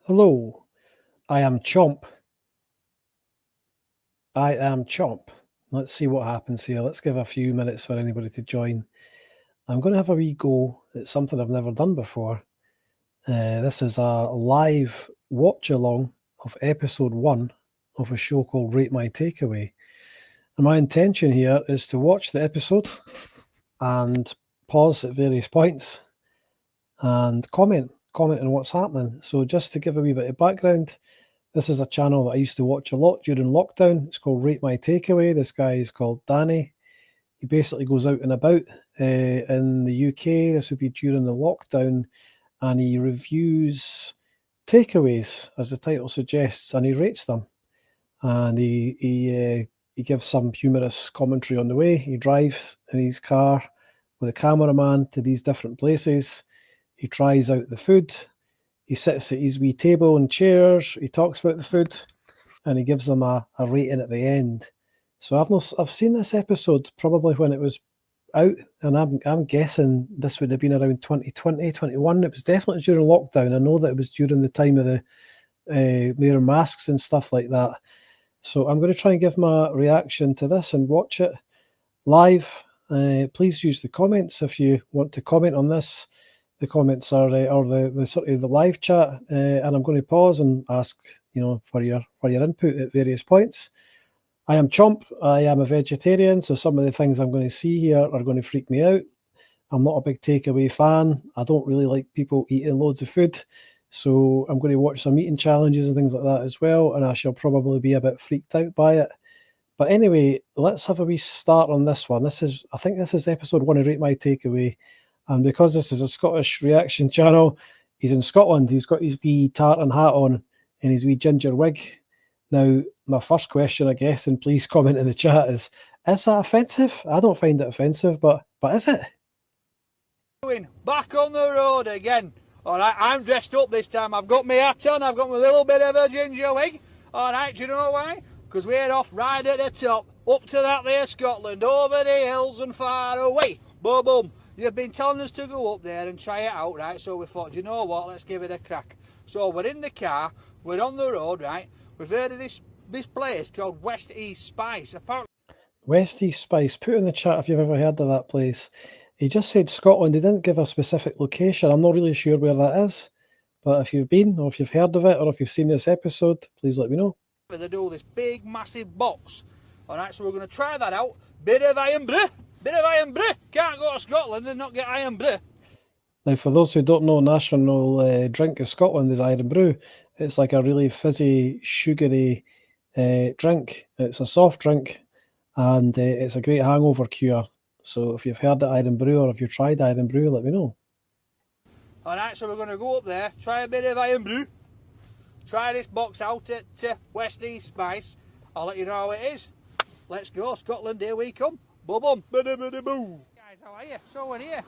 Hello, I am Chomp. I am Chomp. Let's see what happens here. Let's give a few minutes for anybody to join. I'm going to have a wee go at something I've never done before. This is a live watch along of episode 1 of a show called Rate My Takeaway. And my intention here is to watch the episode and pause at various points and comment on what's happening. So just to give a wee bit of background, this is a channel that I used to watch a lot during lockdown. It's called Rate My Takeaway. This guy is called Danny. He basically goes out and about in the UK. This would be during the lockdown, and he reviews takeaways, as the title suggests, and he rates them. And he gives some humorous commentary on the way. He drives in his car with a cameraman to these different places. He tries out the food. He sits at his wee table and chairs. He talks about the food, and he gives them a rating at the end. So I've seen this episode probably when it was out, and I'm guessing this would have been around 2020, 21. It was definitely during lockdown. I know that it was during the time of the wearing masks and stuff like that. So I'm going to try and give my reaction to this and watch it live. Please use the comments if you want to comment on this. The comments are or the sort of the live chat, and I'm going to pause and ask for your input at various points. I am Chomp. I am a vegetarian, so some of the things I'm going to see here are going to freak me out. I'm not a big takeaway fan. I don't really like people eating loads of food, so I'm going to watch some eating challenges and things like that as well, and I shall probably be a bit freaked out by it. But anyway, let's have a wee start on this one. I think this is episode 1 of Rate My Takeaway. And because this is a Scottish reaction channel, he's in Scotland. He's got his wee tartan hat on and his wee ginger wig. Now, my first question, I guess, and please comment in the chat, is that offensive? I don't find it offensive, but is it? Back on the road again. All right, I'm dressed up this time. I've got my hat on. I've got my little bit of a ginger wig. All right, do you know why? Because we're off right at the top, up to that there Scotland, over the hills and far away. Boom, boom. You've been telling us to go up there and try it out, right? So we thought, you know what? Let's give it a crack. So we're in the car. We're on the road, right? We've heard of this place called West East Spice. Apparently, West East Spice. Put in the chat if you've ever heard of that place. He just said Scotland. He didn't give a specific location. I'm not really sure where that is. But if you've been, or if you've heard of it, or if you've seen this episode, please let me know. they do this big, massive box. All right, so we're going to try that out. Bit of Irn-Bru. Bit of Irn-Bru. Can't go to Scotland and not get Irn-Bru. Now, for those who don't know, national drink of Scotland is Irn-Bru. It's like a really fizzy, sugary drink. It's a soft drink, and it's a great hangover cure. So if you've heard of Irn-Bru or if you've tried Irn-Bru, let me know. All right, so we're going to go up there, try a bit of Irn-Bru, try this box out at West East Spice. I'll let you know how it is. Let's go, Scotland, here we come. Boom, boom, boo. Guys, how are you? So we're here.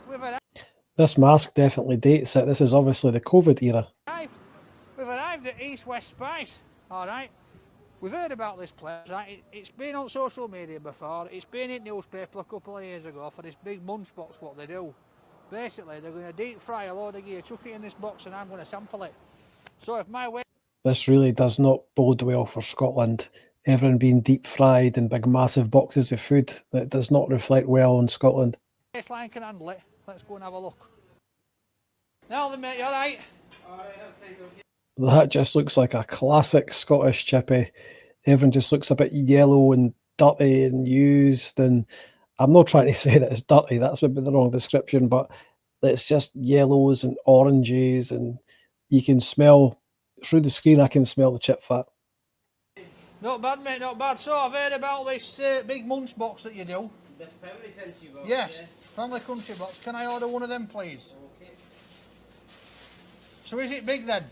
This mask definitely dates it. This is obviously the COVID era. We've arrived at East West Spice. All right. We've heard about this place, right? It's been on social media before. It's been in newspaper a couple of years ago for this big munch box, what they do. Basically, they're going to deep fry a load of gear, chuck it in this box, and I'm going to sample it. So if my way... This really does not bode well for Scotland. Everything being deep fried in big massive boxes of food, that does not reflect well on Scotland. Baseline can handle it. Let's go and have a look. Now then, mate, you alright? That just looks like a classic Scottish chippy. Everyone just looks a bit yellow and dirty and used, and I'm not trying to say that it's dirty, that's maybe the wrong description, but it's just yellows and oranges, and you can smell, through the screen I can smell the chip fat. Not bad, mate, not bad. So I've heard about this big munch box that you do. The family country box. Yes, Yeah. family country box. Can I order one of them, please? Okay. So is it big then?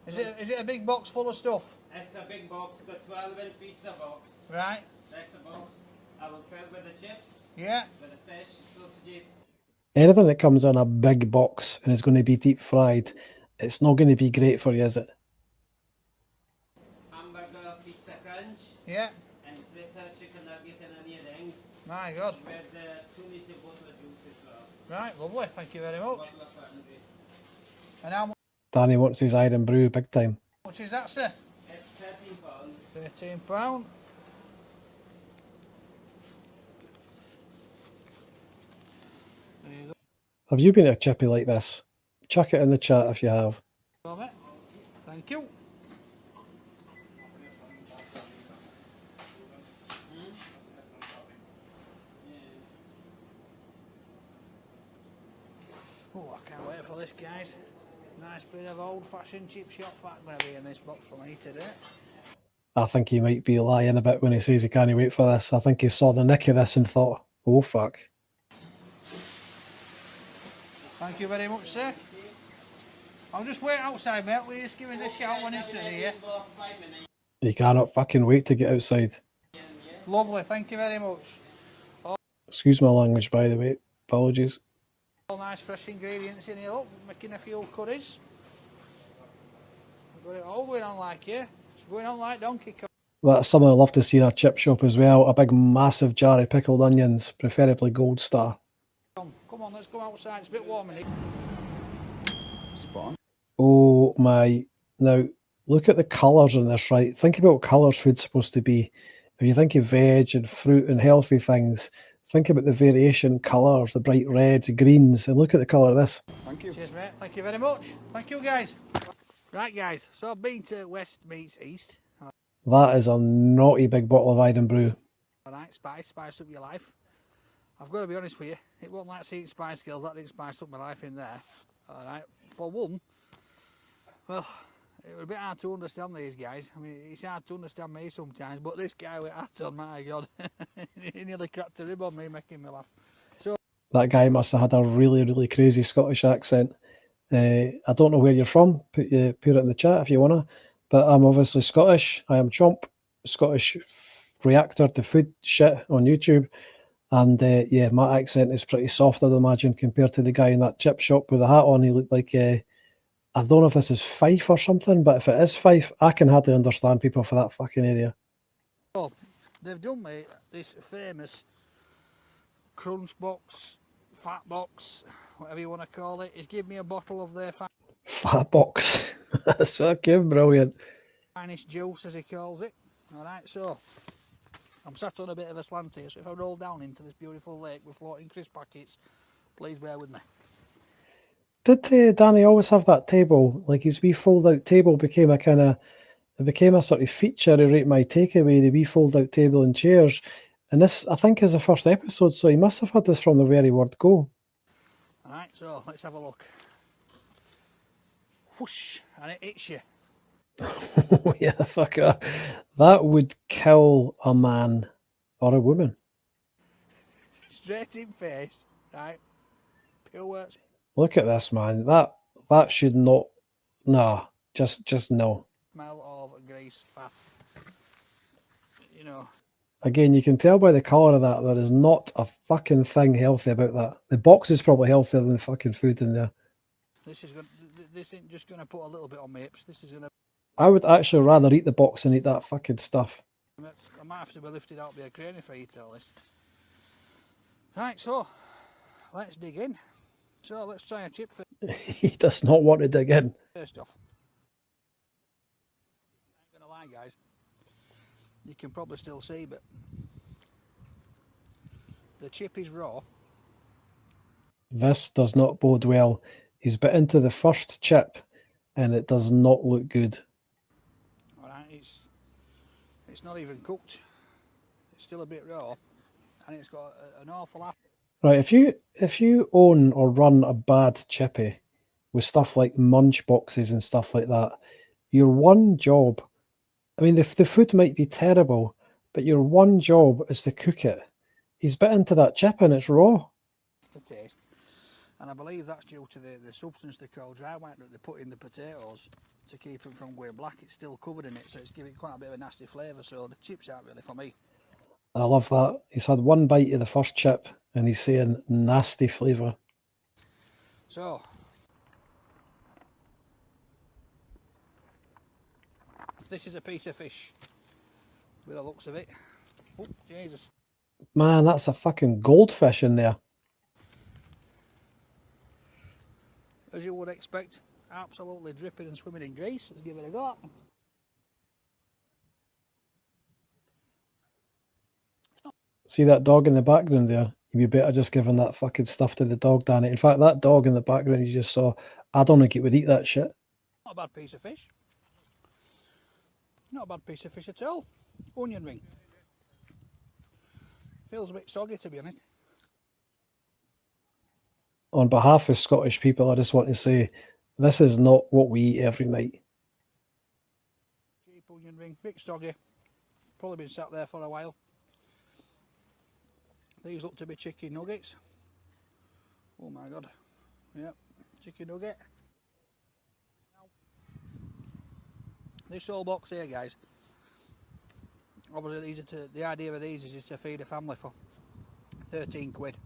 Is it a big box full of stuff? It's a big box, got 12-inch pizza box. Right. That's a box. I will fill with the chips, Yeah. with the fish, sausages. Anything that comes in a big box and is going to be deep fried, it's not going to be great for you, is it? Hamburger, pizza crunch. Yeah. And fritter, chicken nugget and onion ring. My God. With the 2-litre bottle of juice as well. Right, lovely. Thank you very much. Bottle of Irn-Bru. And how much? Danny wants his iron brew big time. How much is that, sir? It's £13. £13. There you Have you been at a chippy like this? Chuck it in the chat if you have. go, mate. Thank you. Oh, I can't wait for this, guys. Nice bit of old-fashioned chip shop fat gravy in this box for me today. I think he might be lying a bit when he says he can't wait for this. I think he saw the nick of this and thought, oh fuck. Thank you very much, sir. I'll just wait outside, mate. Will you just give us a shout when it's ready, yeah? He cannot fucking wait to get outside. Lovely, thank you very much. Excuse my language, by the way. Apologies. All nice fresh ingredients in here, look, making a few curries. We've got it all going on like, yeah? It's going on like Donkey Kong. That's something I love to see in a chip shop as well. A big massive jar of pickled onions, preferably Gold Star. Come on, let's go outside. It's a bit warm in here. Oh my. Now, look at the colours in this, right? Think about what colours food's supposed to be. If you think of veg and fruit and healthy things, think about the variation colours, the bright reds, greens, and look at the colour of this. Thank you. Cheers, mate. Thank you very much. Thank you, guys. Right, guys. So I've been to West meets East. That is a naughty big bottle of Iden Brew. All right, spice up your life. I've got to be honest with you. It wasn't like seeing Spice Girls. That didn't spice up my life in there. All right. For one, well, it was a bit hard to understand these guys. I mean, it's hard to understand me sometimes, but this guy with hat on, my God, he nearly cracked a rib on me, making me laugh. So That guy must have had a really, really crazy Scottish accent. I don't know where you're from. Put it in the chat if you want to. But I'm obviously Scottish. I am Chomp, Scottish reactor to food shit on YouTube. And yeah, my accent is pretty soft, I'd imagine, compared to the guy in that chip shop with the hat on. He looked like, I don't know if this is Fife or something, but if it is Fife, I can hardly understand people for that fucking area. they've done me this famous crunch box, fat box, whatever you want to call it. He's given me a bottle of their Fat box. That's fucking brilliant. finest juice, as he calls it. All right, so I'm sat on a bit of a slant here, so if I roll down into this beautiful lake with floating crisp packets, please bear with me. Did Danny always have that table? Like his wee fold-out table became a sort of feature of Rate My Takeaway, the wee fold-out table and chairs. And this, I think, is the first episode, so he must have had this from the very word go. All right, so let's have a look. Whoosh, and it hits you. Yeah, fucker. That would kill a man or a woman. Straight in face, right? Pure Look at this, man. That should not. Nah, just no. smell of grease, fat. You know. Again, you can tell by the colour of that there is not a fucking thing healthy about that. The box is probably healthier than the fucking food in there. This isn't just going to put a little bit on my hips. This is going to. I would actually rather eat the box than eat that fucking stuff. I might have to be lifted out by a crane if I eat all this. Right, so let's dig in. So let's try a chip He does not want to dig in. first off. I ain't gonna lie, guys. You can probably still see, but the chip is raw. This does not bode well. He's bit into the first chip and it does not look good. Alright, it's not even cooked. It's still a bit raw, and it's got an awful lot. Right, if you own or run a bad chippy with stuff like munch boxes and stuff like that, your one job, I mean, the food might be terrible, but your one job is to cook it. He's bit into that chip and it's raw. The taste, and I believe that's due to the substance they call dry white that they put in the potatoes to keep them from going black. It's still covered in it, so it's giving quite a bit of a nasty flavour, so the chips aren't really for me. I love that. He's had one bite of the first chip and he's saying nasty flavour. So this is a piece of fish with the looks of it. Oh, Jesus. Man, that's a fucking goldfish in there. As you would expect, absolutely dripping and swimming in grease. Let's give it a go. See that dog in the background there? You'd be better just giving that fucking stuff to the dog, Danny. In fact, that dog in the background you just saw, I don't think it would eat that shit. Not a bad piece of fish. Not a bad piece of fish at all. Onion ring. Feels a bit soggy, to be honest. On behalf of Scottish people, I just want to say, this is not what we eat every night. Cheap onion ring, bit soggy. Probably been sat there for a while. These look to be chicken nuggets. Oh my god. Yep, chicken nugget. This whole box here, guys. Obviously, the idea of these is to feed a family for 13 quid.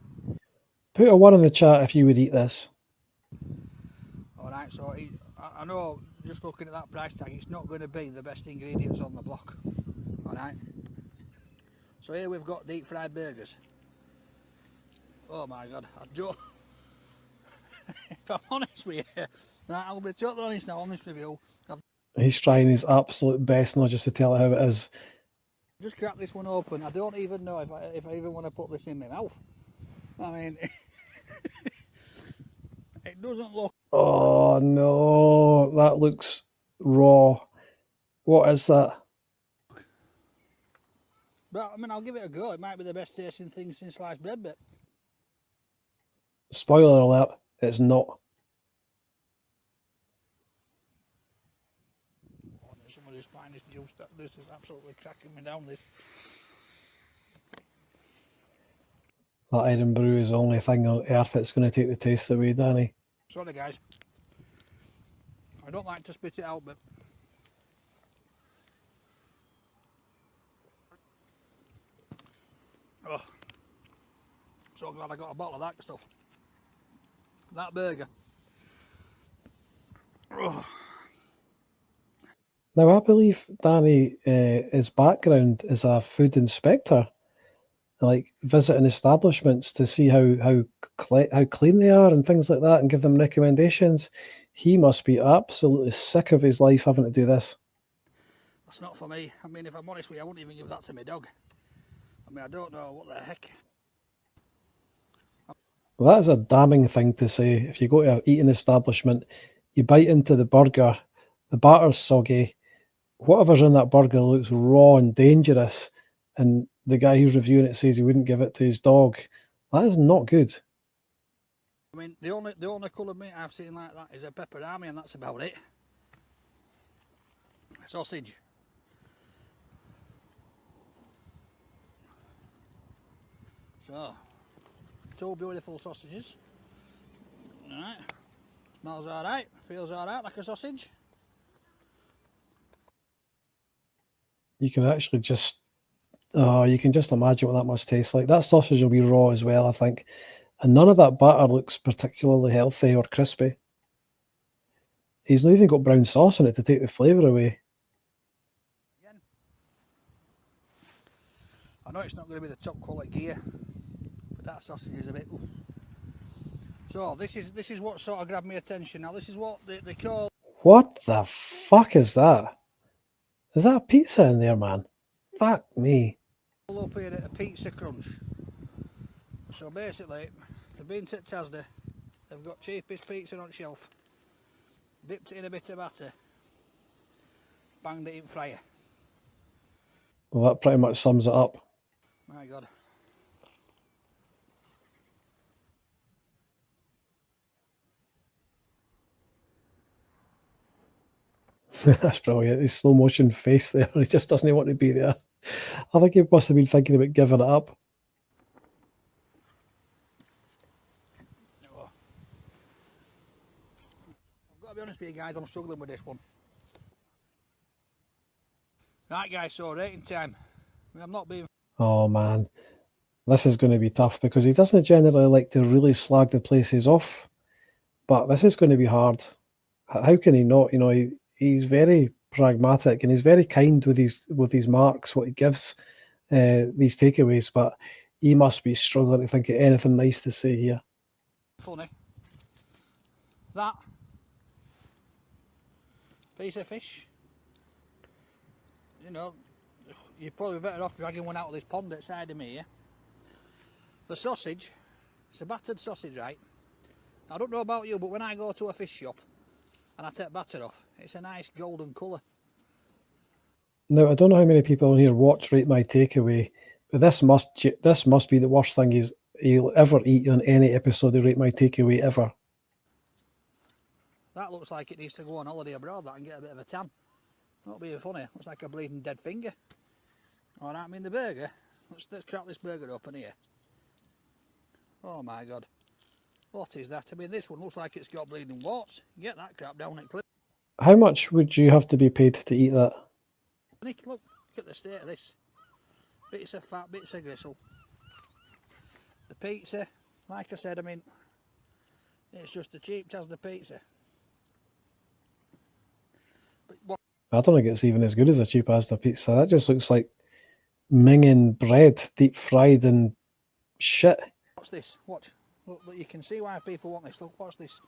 Put a 1 in the chat if you would eat this. Alright, so I know, just looking at that price tag, it's not going to be the best ingredients on the block. Alright. So here we've got deep fried burgers. Oh my god, I don't... if I'm honest with you, right, I'll be totally honest now on this review. He's trying his absolute best not just to tell it how it is. Just crack this one open. I don't even know if I even want to put this in my mouth. I mean, it doesn't look... Oh no, that looks raw. What is that? But I mean, I'll give it a go. It might be the best tasting thing since sliced bread, but... Spoiler alert, it's not. Somebody's finest juice. This is absolutely cracking me down, this. That Edinburgh is the only thing on earth that's going to take the taste away, Danny. Sorry, guys. I don't like to spit it out, but... Oh. So glad I got a bottle of that stuff. That burger. Oh. Now, I believe Danny, his background is a food inspector, like visiting establishments to see how clean they are and things like that, and give them recommendations. He must be absolutely sick of his life having to do this. That's not for me. I mean, if I'm honest with you, I wouldn't even give that to my dog. I mean, I don't know what the heck. Well, that is a damning thing to say. If you go to an eating establishment, you bite into the burger, the batter's soggy, whatever's in that burger looks raw and dangerous, and the guy who's reviewing it says he wouldn't give it to his dog. That is not good. I mean, the only coloured meat I've seen like that is a pepperami, and that's about it. Sausage. So, 2 beautiful sausages. Alright. Smells alright. Feels alright, like a sausage. You can actually just, you can just imagine what that must taste like. That sausage will be raw as well, I think. And none of that batter looks particularly healthy or crispy. He's not even got brown sauce in it to take the flavour away. Again. I know it's not going to be the top quality gear, but that sausage is a bit... So this is what sort of grabbed my attention. Now this is what they call... What the fuck is that? Is that a pizza in there, man? Fuck me. Up here at a pizza crunch. So basically, they've been to Tasda, they've got cheapest pizza on shelf, dipped it in a bit of batter, banged it in fryer. Well, that pretty much sums it up. My God. That's brilliant. His slow motion face there. He just doesn't want to be there. I think he must have been thinking about giving it up. Oh. I've got to be honest with you guys, I'm struggling with this one. Right guys, so rating time. I'm not being... Oh man, this is going to be tough because he doesn't generally like to really slag the places off. But this is going to be hard. How can he not? You know, he's very pragmatic and he's very kind with his marks, what he gives these takeaways, but he must be struggling to think of anything nice to say here. Funny. That piece of fish. You know, you're probably better off dragging one out of this pond outside of me, yeah? The sausage, it's a battered sausage, right? I don't know about you, but when I go to a fish shop and I take batter off, it's a nice golden colour. Now, I don't know how many people in here watch Rate My Takeaway, but this must be the worst thing he'll ever eat on any episode of Rate My Takeaway ever. That looks like it needs to go on holiday abroad, that, and get a bit of a tan. That'll be funny. Looks like a bleeding dead finger. Alright, I mean the burger. Let's crack this burger open here. Oh my god. What is that? I mean, this one looks like it's got bleeding warts. Get that crap down at clip. How much would you have to be paid to eat that? Nick, look at the state of this. Bits of fat, bits of gristle. The pizza, like I said, I mean, it's just as cheap as the pizza. But what? I don't think it's even as good as a cheap Asda pizza. That just looks like minging bread, deep fried and shit. What's this? Watch. Look, you can see why people want this. Look, watch this.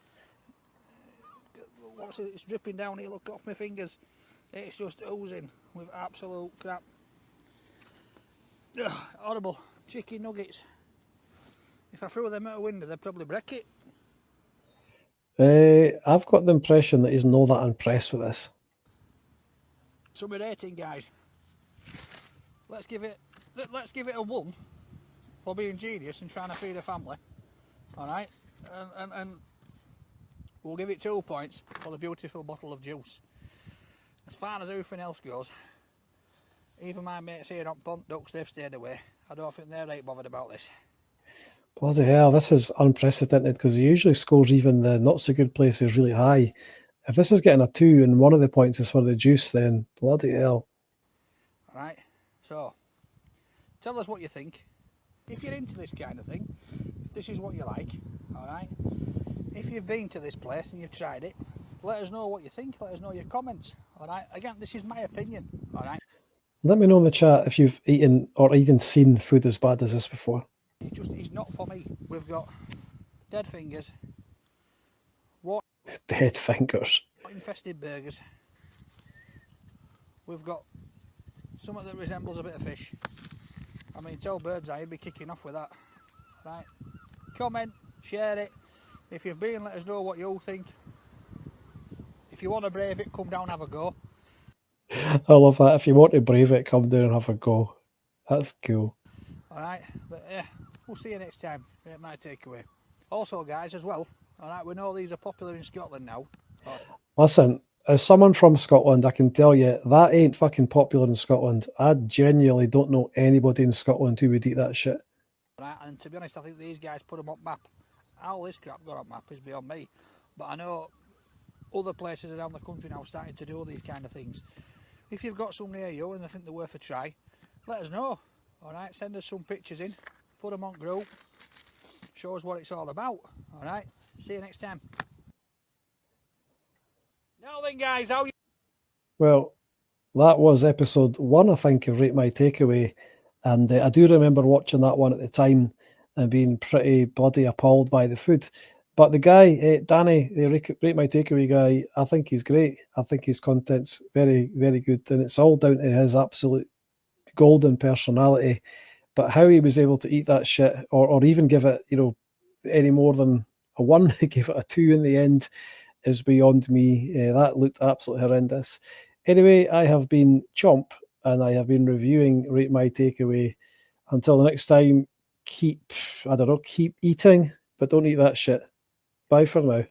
What's it? It's dripping down here. Look off my fingers. It's just oozing with absolute crap. Ugh, horrible. Chicken nuggets. If I threw them out a window, they'd probably break it. I've got the impression that he's not that impressed with this. So we're rating, guys. Let's give it a 1 for being genius and trying to feed a family. All right, and we'll give it 2 points for the beautiful bottle of juice. As far as everything else goes, even my mates here on Pont Ducks, they've stayed away. I don't think they're right bothered about this. Bloody hell, this is unprecedented because he usually scores even the not so good places really high. If this is getting a 2 and one of the points is for the juice, then bloody hell. All right, so tell us what you think. If you're into this kind of thing, if this is what you like, all right. If you've been to this place and you've tried it, let us know what you think. Let us know your comments. All right. Again, this is my opinion. All right. Let me know in the chat if you've eaten or even seen food as bad as this before. It's not for me. We've got dead fingers, Dead fingers. infested burgers. We've got something that resembles a bit of fish. I mean, tell Bird's Eye, he'd be kicking off with that. Right. Comment, share it. If you've been, let us know what you think. If you want to brave it, come down, have a go. I love that. If you want to brave it, come down and have a go. That's cool. Alright, but yeah, we'll see you next time. Rate My Takeaway. Also, guys, as well, alright, we know these are popular in Scotland now. Listen, as someone from Scotland, I can tell you that ain't fucking popular in Scotland. I genuinely don't know anybody in Scotland who would eat that shit. Right, and to be honest, I think these guys put them on map. How this crap got on map is beyond me. But I know other places around the country now starting to do these kind of things. If you've got some near you and I think they're worth a try, let us know. Alright, send us some pictures in, put them on group, show us what it's all about. Alright, see you next time. Now then, guys, how you... Well, that was episode 1, I think, of Rate My Takeaway. And I do remember watching that one at the time and being pretty bloody appalled by the food. But the guy, Danny, the Rate My Takeaway guy, I think he's great. I think his content's very, very good. And it's all down to his absolute golden personality. But how he was able to eat that shit or even give it, any more than a 1, give it a 2 in the end is beyond me. That looked absolutely horrendous. Anyway, I have been Chomp and I have been reviewing Rate My Takeaway. Until the next time, keep eating, but don't eat that shit. Bye for now.